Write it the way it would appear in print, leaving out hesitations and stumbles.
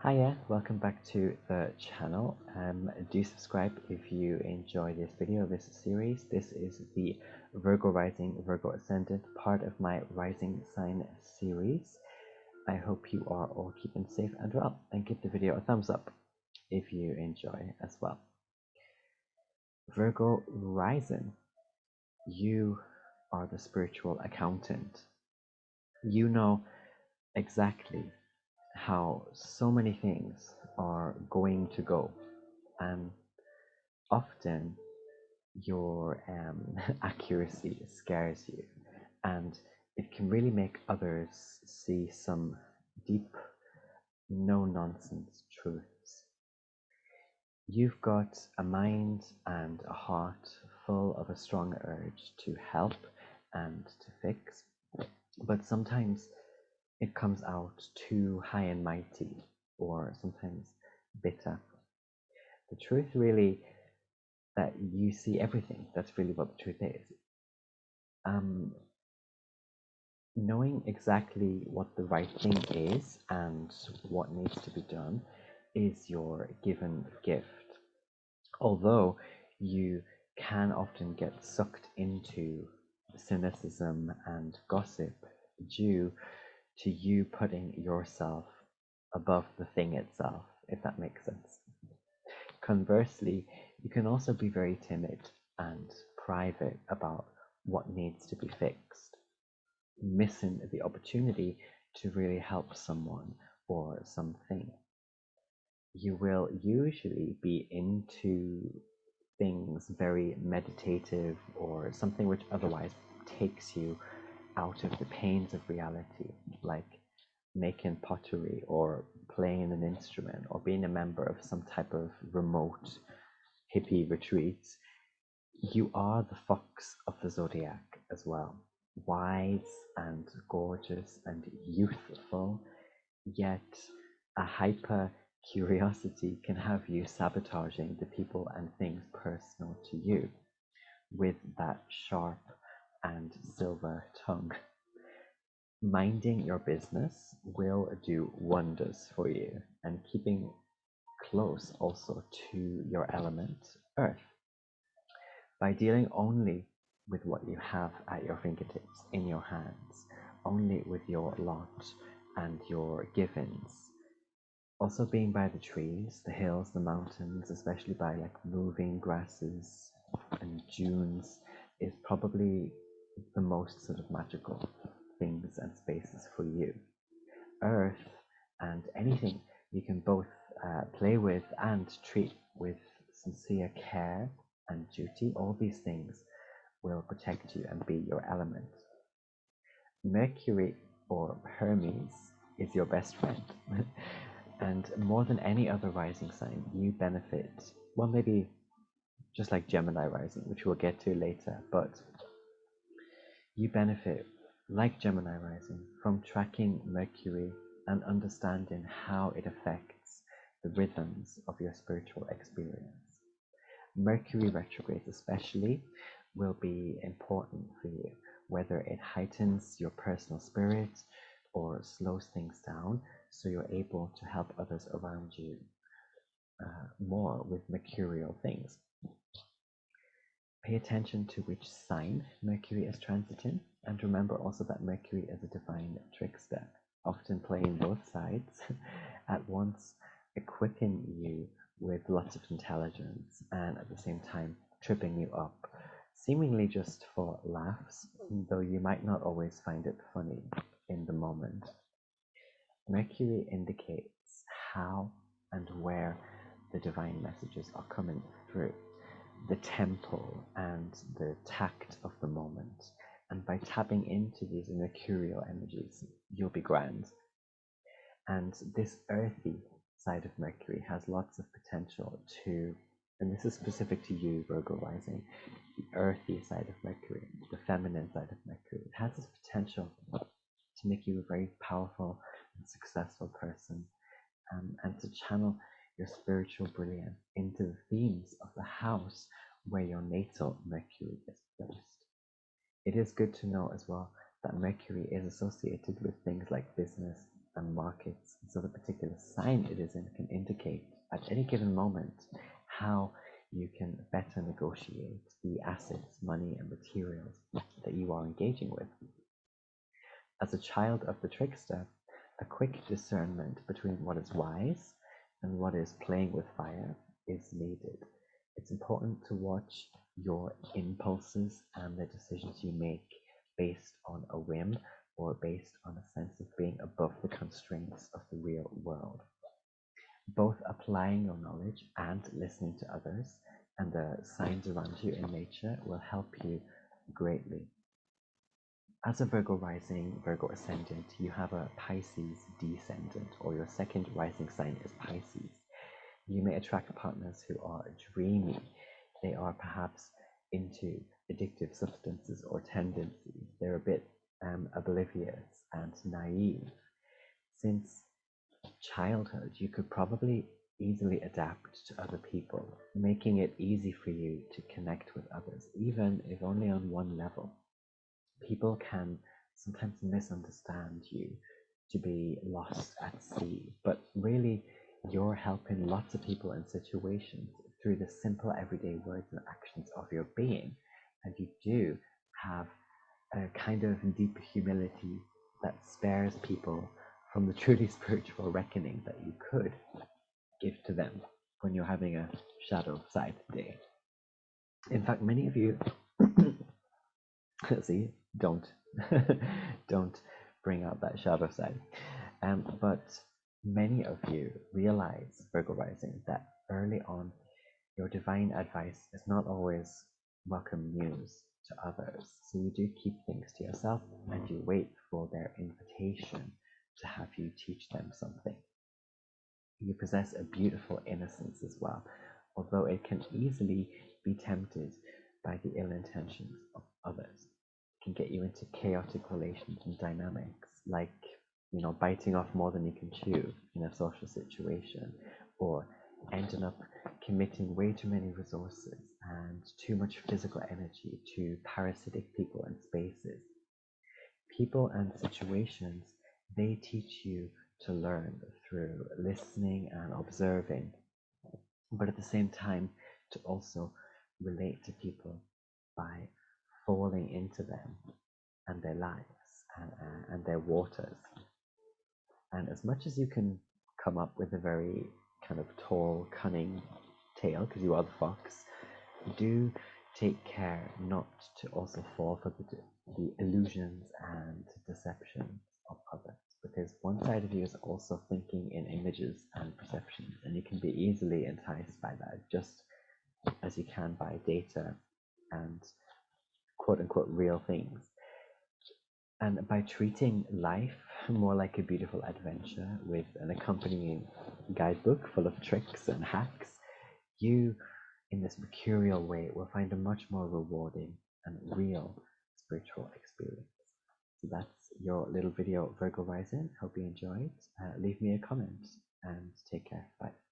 Hiya, welcome back to the channel. Do subscribe if you enjoy this video, this series. This is the Virgo Rising, Virgo Ascendant, part of my Rising Sign series. I hope you are all keeping safe and well, and give the video a thumbs up if you enjoy as well. Virgo Rising, you are the spiritual accountant. You know exactly how so many things are going to go, and often your accuracy scares you, and it can really make others see some deep, no-nonsense truths. You've got a mind and a heart full of a strong urge to help and to fix, but sometimes it comes out too high and mighty, or sometimes bitter. The truth really that you see everything. That's really what the truth is. Knowing exactly what the right thing is and what needs to be done is your given gift. Although you can often get sucked into cynicism and gossip due to you putting yourself above the thing itself, if that makes sense. Conversely, you can also be very timid and private about what needs to be fixed, missing the opportunity to really help someone or something. You will usually be into things very meditative or something which otherwise takes you out of the pains of reality, like making pottery or playing an instrument or being a member of some type of remote hippie retreats. You are the fox of the zodiac as well, wise and gorgeous and youthful, yet a hyper curiosity can have you sabotaging the people and things personal to you with that sharp and silver tongue. Minding your business will do wonders for you, and keeping close also to your element, earth, by dealing only with what you have at your fingertips, in your hands, only with your lot and your givens. Also being by the trees, the hills, the mountains, especially by like moving grasses and dunes, is probably the most sort of magical things and spaces for you. Earth and anything you can both play with and treat with sincere care and duty. All these things will protect you and be your element. Mercury, or Hermes, is your best friend. And more than any other rising sign, you benefit, well, maybe just like Gemini rising, which we'll get to later, but you benefit, like Gemini rising, from tracking Mercury and understanding how it affects the rhythms of your spiritual experience. Mercury retrogrades especially will be important for you, whether it heightens your personal spirit or slows things down so you're able to help others around you more with mercurial things. Pay attention to which sign Mercury is transiting, and remember also that Mercury is a divine trickster, often playing both sides at once, equipping you with lots of intelligence and at the same time tripping you up, seemingly just for laughs, though you might not always find it funny in the moment. Mercury indicates how and where the divine messages are coming through, the tempo and the tact of the moment. And by tapping into these mercurial energies, you'll be grand. And this earthy side of Mercury has lots of potential to, and this is specific to you, Virgo Rising, the earthy side of Mercury, the feminine side of Mercury. It has this potential to make you a very powerful and successful person, and to channel your spiritual brilliance into the themes of the house where your natal Mercury is placed. It is good to know as well that Mercury is associated with things like business and markets, so the particular sign it is in can indicate at any given moment how you can better negotiate the assets, money, and materials that you are engaging with. As a child of the trickster, a quick discernment between what is wise and what is playing with fire is needed. It's important to watch your impulses and the decisions you make based on a whim or based on a sense of being above the constraints of the real world. Both applying your knowledge and listening to others and the signs around you in nature will help you greatly. As a Virgo rising, Virgo ascendant, you have a Pisces descendant, or your second rising sign is Pisces. You may attract partners who are dreamy. They are perhaps into addictive substances or tendencies. They're a bit oblivious and naive. Since childhood, you could probably easily adapt to other people, making it easy for you to connect with others, even if only on one level. People can sometimes misunderstand you to be lost at sea, but really you're helping lots of people in situations through the simple everyday words and actions of your being. And you do have a kind of deep humility that spares people from the truly spiritual reckoning that you could give to them when you're having a shadow side day. In fact, many of you see, don't don't bring out that shadow side. But many of you realize, Virgo rising, that early on your divine advice is not always welcome news to others. So you do keep things to yourself and you wait for their invitation to have you teach them something. You possess a beautiful innocence as well, although it can easily be tempted by the ill intentions of others. It can get you into chaotic relations and dynamics, like, biting off more than you can chew in a social situation, or ending up committing way too many resources and too much physical energy to parasitic people and spaces. People and situations, they teach you to learn through listening and observing, but at the same time to also relate to people by falling into them and their lives and their waters. And as much as you can come up with a very kind of tall, cunning tale, because you are the fox, do take care not to also fall for the illusions and deceptions of others, because one side of you is also thinking in images and perceptions, and you can be easily enticed by that, just as you can by data and quote unquote real things. And by treating life more like a beautiful adventure with an accompanying guidebook full of tricks and hacks, you, in this mercurial way, will find a much more rewarding and real spiritual experience. So that's your little video, Virgo Rising. Hope you enjoyed. Leave me a comment and take care. Bye.